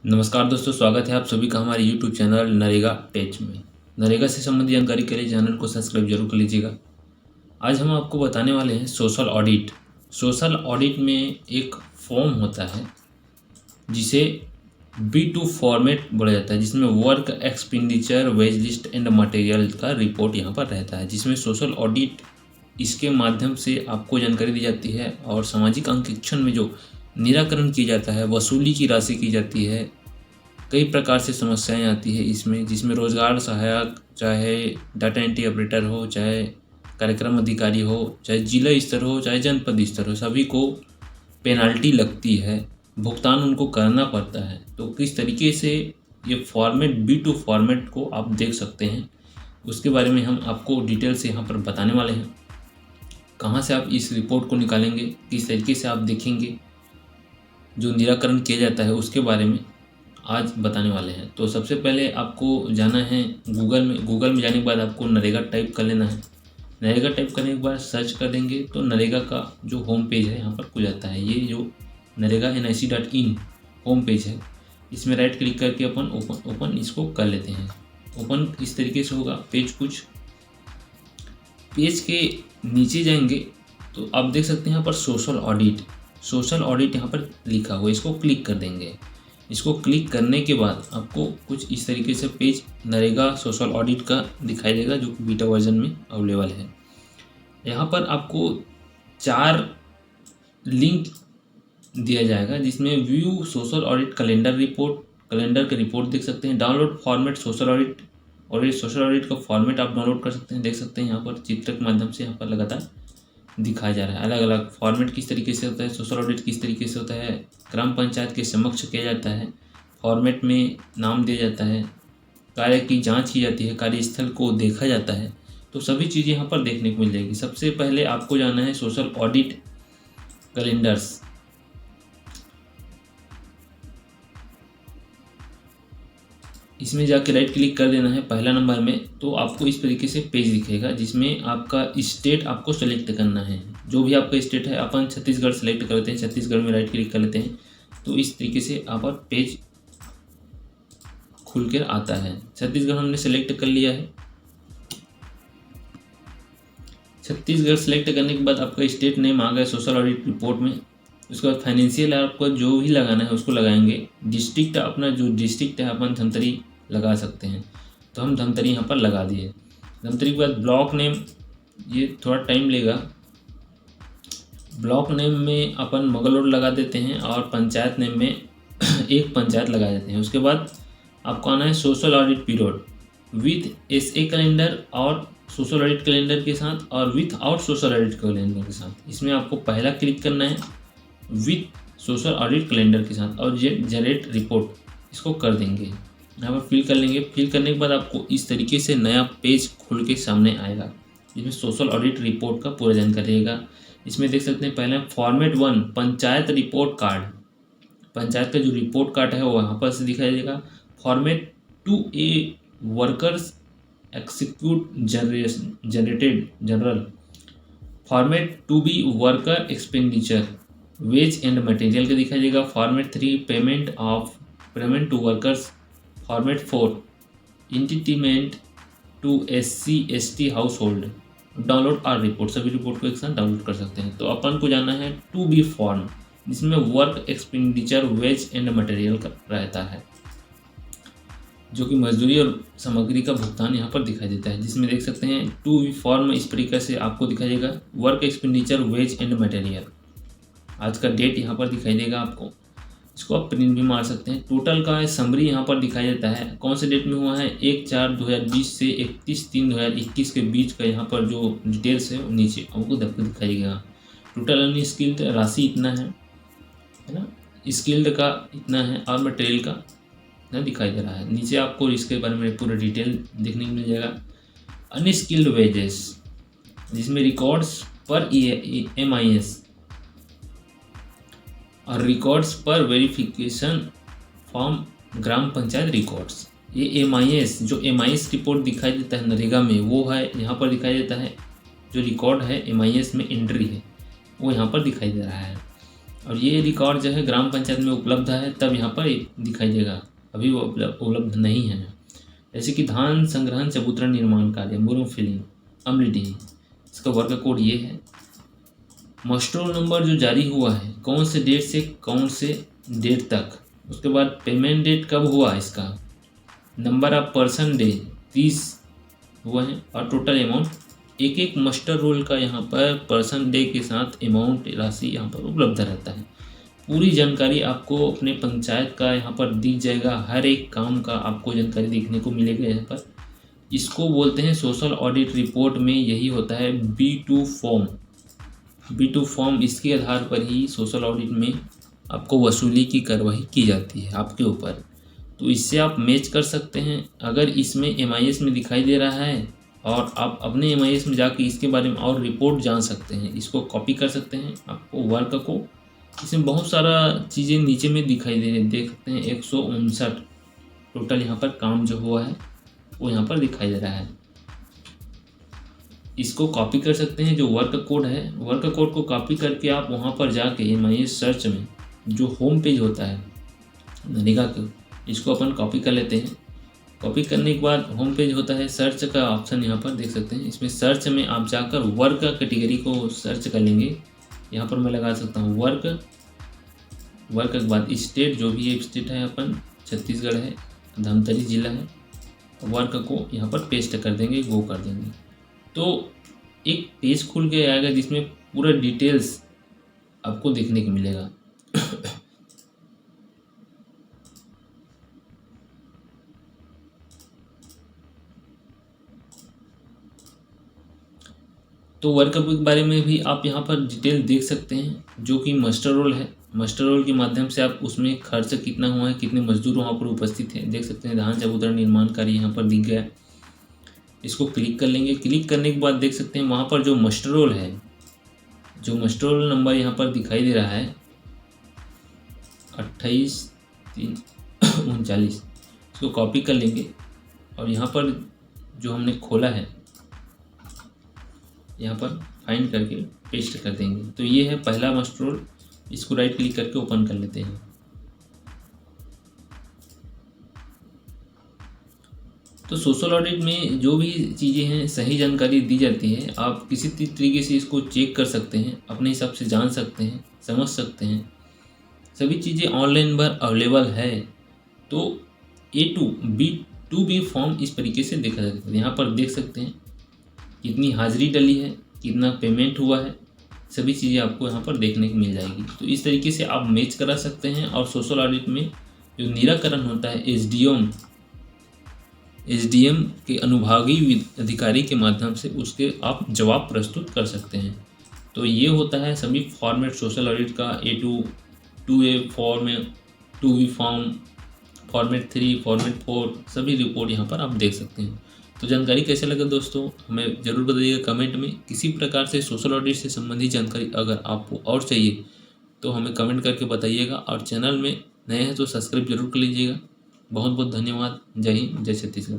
नमस्कार दोस्तों, स्वागत है आप सभी का हमारे YouTube चैनल नरेगा टेच में। नरेगा से संबंधित जानकारी के लिए चैनल को सब्सक्राइब जरूर कर लीजिएगा। आज हम आपको बताने वाले हैं सोशल ऑडिट। सोशल ऑडिट में एक फॉर्म होता है जिसे B2 फॉर्मेट बोला जाता है, जिसमें work expenditure wage list and material का रिपोर्ट यहाँ पर रहता है, जिसमें सोशल ऑडिट इसके माध्यम से आपको जानकारी दी जाती है और सामाजिक अंकेक्षण में जो निराकरण किया जाता है, वसूली की राशि की जाती है, कई प्रकार से समस्याएं आती है इसमें, जिसमें रोजगार सहायक, चाहे डाटा एंट्री ऑपरेटर हो, चाहे कार्यक्रम अधिकारी हो, चाहे जिला स्तर हो, चाहे जनपद स्तर हो, सभी को पेनाल्टी लगती है, भुगतान उनको करना पड़ता है। तो किस तरीके से ये फॉर्मेट B2 फॉर्मेट को आप देख सकते हैं, उसके बारे में हम आपको डिटेल से यहाँ पर बताने वाले हैं। कहाँ से आप इस रिपोर्ट को निकालेंगे, किस तरीके से आप देखेंगे, जो निराकरण किया जाता है उसके बारे में आज बताने वाले हैं। तो सबसे पहले आपको जाना है गूगल में जाने के बाद आपको नरेगा टाइप कर लेना है। नरेगा टाइप करने के बाद सर्च कर देंगे तो नरेगा का जो होम पेज है यहाँ पर खुल जाता है। ये जो नरेगा nic.in होम पेज है, इसमें राइट क्लिक करके अपन ओपन इसको कर लेते हैं। ओपन इस तरीके से होगा पेज। कुछ पेज के नीचे जाएंगे तो आप देख सकते हैं यहाँ पर सोशल ऑडिट यहाँ पर लिखा हुआ है, इसको क्लिक कर देंगे। इसको क्लिक करने के बाद आपको कुछ इस तरीके से पेज नरेगा सोशल ऑडिट का दिखाई देगा, जो कि बीटा वर्जन में अवेलेबल है। यहाँ पर आपको 4 लिंक दिया जाएगा, जिसमें व्यू सोशल ऑडिट कैलेंडर के रिपोर्ट देख सकते हैं। डाउनलोड फॉर्मेट सोशल ऑडिट, और ये सोशल ऑडिट का फॉर्मेट आप डाउनलोड कर सकते हैं। देख सकते हैं यहाँ पर चित्र के माध्यम से यहाँ पर लगातार दिखाया जा रहा है। अलग अलग फॉर्मेट किस तरीके से होता है, सोशल ऑडिट किस तरीके से होता है, ग्राम पंचायत के समक्ष किया जाता है, फॉर्मेट में नाम दिया जाता है, कार्य की जांच की जाती है, कार्यस्थल को देखा जाता है। तो सभी चीज़ें यहाँ पर देखने को मिल जाएगी। सबसे पहले आपको जाना है सोशल ऑडिट कैलेंडर्स। इसमें जाके राइट क्लिक कर देना है पहला नंबर में, तो आपको इस तरीके से पेज दिखेगा, जिसमें आपका स्टेट आपको सेलेक्ट करना है। जो भी आपका स्टेट है, अपन छत्तीसगढ़ सेलेक्ट करते हैं, छत्तीसगढ़ में राइट क्लिक कर लेते हैं। तो इस तरीके से आप पर पेज खुल कर आता है। छत्तीसगढ़ हमने सेलेक्ट कर लिया है। छत्तीसगढ़ सेलेक्ट करने के बाद आपका स्टेट नेम आ गया सोशल ऑडिट रिपोर्ट में। उसके बाद फाइनेंशियल आपको जो भी लगाना है उसको लगाएंगे। डिस्ट्रिक्ट, अपना जो डिस्ट्रिक्ट है अपन धमतरी लगा सकते हैं, तो हम धमतरी यहाँ पर लगा दिए। धमतरी के बाद ब्लॉक नेम, ये थोड़ा टाइम लेगा। ब्लॉक नेम में अपन मंगलौर लगा देते हैं और पंचायत नेम में एक पंचायत लगा देते हैं। उसके बाद आपको आना है social audit period with SA calendar और सोशल ऑडिट कैलेंडर के साथ, और with out social audit calendar के साथ। इसमें आपको पहला क्लिक करना है विथ सोशल ऑडिट कैलेंडर के साथ, और जनरेट रिपोर्ट इसको कर देंगे। यहाँ पर फिल कर लेंगे। फिल करने के बाद आपको इस तरीके से नया पेज खुल के सामने आएगा, जिसमें सोशल ऑडिट रिपोर्ट का पूरा जानकारी रहेगा। इसमें देख सकते हैं पहले format 1 panchayat report card, panchayat का जो रिपोर्ट कार्ड है वो यहाँ पर से दिखाई देगा। Format 2A workers execute generated general. Format 2B worker expenditure wage and material का दिखाई देगा। Format 3 payment to workers. Format 4 entitlement to SC/ST household. Download our report, सभी रिपोर्ट को एक साथ डाउनलोड कर सकते हैं। तो अपन को जाना है 2B फॉर्म, जिसमें work expenditure wage and material का रहता है, जो कि मजदूरी और सामग्री का भुगतान यहाँ पर दिखाई देता है। जिसमें देख सकते हैं 2B फॉर्म इस तरीके से आपको दिखाई देगा, work expenditure wage and material. आज का डेट यहाँ पर दिखाई देगा आपको, इसको आप प्रिंट भी मार सकते हैं। टोटल का समरी यहाँ पर दिखाई देता है, कौन से डेट में हुआ है, 1/4/2020 से 31/3/2021 के बीच का यहाँ पर जो डिटेल्स है वो नीचे आपको दिखाइएगा। टोटल अनस्किल्ड राशि इतना है ना, स्किल्ड का इतना है, और मटेरियल का इतना दिखाई दे रहा है। नीचे आपको इसके बारे में पूरा डिटेल देखने को मिल जाएगा। अनस्किल्ड वेजेस, जिसमें रिकॉर्ड्स पर MIS और रिकॉर्ड्स पर वेरिफिकेशन फॉर्म ग्राम पंचायत रिकॉर्ड्स। ये MIS, जो MIS रिपोर्ट दिखाई देता है नरेगा में, वो है यहाँ पर दिखाई देता है। जो रिकॉर्ड है MIS में एंट्री है वो यहाँ पर दिखाई दे रहा है। और ये रिकॉर्ड जो है ग्राम पंचायत में उपलब्ध है तब यहाँ पर दिखाई देगा, अभी वो उपलब्ध नहीं है। जैसे कि धान संग्रहण चबूतरा निर्माण कार्य मुरुम फिलिंग अमलीडीह, इसका वर्ग कोड ये है। मस्टर रोल नंबर जो जारी हुआ है कौन से डेट से कौन से डेट तक, उसके बाद पेमेंट डेट कब हुआ इसका, नंबर ऑफ पर्सन डे 30 हुआ है, और टोटल अमाउंट एक एक मस्टर रोल का यहाँ पर पर्सन डे के साथ अमाउंट राशि यहाँ पर उपलब्ध रहता है। पूरी जानकारी आपको अपने पंचायत का यहाँ पर दी जाएगा, हर एक काम का आपको जानकारी देखने को मिलेगा यहाँ पर। इसको बोलते हैं सोशल ऑडिट रिपोर्ट में यही होता है B2 फॉर्म। B2 फॉर्म इसके आधार पर ही सोशल ऑडिट में आपको वसूली की कार्रवाई की जाती है आपके ऊपर। तो इससे आप मैच कर सकते हैं। अगर इसमें MIS में दिखाई दे रहा है और आप अपने MIS में जाके इसके बारे में और रिपोर्ट जान सकते हैं, इसको कॉपी कर सकते हैं। आपको वर्क को इसमें बहुत सारा चीज़ें नीचे में दिखाई दे रही है, देख सकते हैं 159 टोटल यहाँ पर काम जो हुआ है वो यहाँ पर दिखाई दे रहा है। इसको कॉपी कर सकते हैं। जो वर्क कोड है, वर्क कोड को कॉपी करके आप वहाँ पर जाके MIS सर्च में जो होम पेज होता है नरेगा का, इसको अपन कॉपी कर लेते हैं। कॉपी करने के बाद होम पेज होता है, सर्च का ऑप्शन यहाँ पर देख सकते हैं। इसमें सर्च में आप जाकर वर्क कैटेगरी को सर्च कर लेंगे। यहाँ पर मैं लगा सकता हूँ वर्क के बाद स्टेट, जो भी स्टेट है अपन छत्तीसगढ़ है, धमतरी जिला है, वर्क को यहाँ पर पेस्ट कर देंगे, गो कर देंगे। तो एक पेज खुल के आएगा जिसमें पूरा डिटेल्स आपको देखने को मिलेगा। तो वर्क के बारे में भी आप यहाँ पर डिटेल देख सकते हैं, जो कि मास्टर रोल है। मास्टर रोल के माध्यम से आप उसमें खर्च कितना हुआ है, कितने मजदूर वहाँ पर उपस्थित हैं, देख सकते हैं। धान चबूतरा निर्माण कार्य यहाँ पर दिख गया। इसको क्लिक कर लेंगे। क्लिक करने के बाद देख सकते हैं वहाँ पर जो मास्टर रोल है, जो मास्टर रोल नंबर यहाँ पर दिखाई दे रहा है 28/3/39, इसको कॉपी कर लेंगे और यहाँ पर जो हमने खोला है यहाँ पर फाइंड करके पेस्ट कर देंगे। तो ये है पहला मास्टर रोल। इसको राइट क्लिक करके ओपन कर लेते हैं। तो सोशल ऑडिट में जो भी चीज़ें हैं सही जानकारी दी जाती है। आप किसी तरीके से इसको चेक कर सकते हैं, अपने हिसाब से जान सकते हैं, समझ सकते हैं। सभी चीज़ें ऑनलाइन पर अवेलेबल है। तो A2B फॉर्म इस तरीके से देखा जा सकता है। यहाँ पर देख सकते हैं कितनी हाजिरी डली है, कितना पेमेंट हुआ है, सभी चीज़ें आपको यहाँ पर देखने को मिल जाएगी। तो इस तरीके से आप मैच करा सकते हैं। और सोशल ऑडिट में जो निराकरण होता है SDM के अनुभागीय अधिकारी के माध्यम से उसके आप जवाब प्रस्तुत कर सकते हैं। तो ये होता है सभी फॉर्मेट सोशल ऑडिट का। A2, 2A form, 2B form, format 3, format 4, सभी रिपोर्ट यहाँ पर आप देख सकते हैं। तो जानकारी कैसे लगा दोस्तों, हमें ज़रूर बताइएगा कमेंट में। किसी प्रकार से सोशल ऑडिट से संबंधित जानकारी अगर आपको और चाहिए तो हमें कमेंट करके बताइएगा। और चैनल में नए हैं तो सब्सक्राइब जरूर कर लीजिएगा। बहुत बहुत धन्यवाद। जय हिंद, जय छत्तीसगढ़।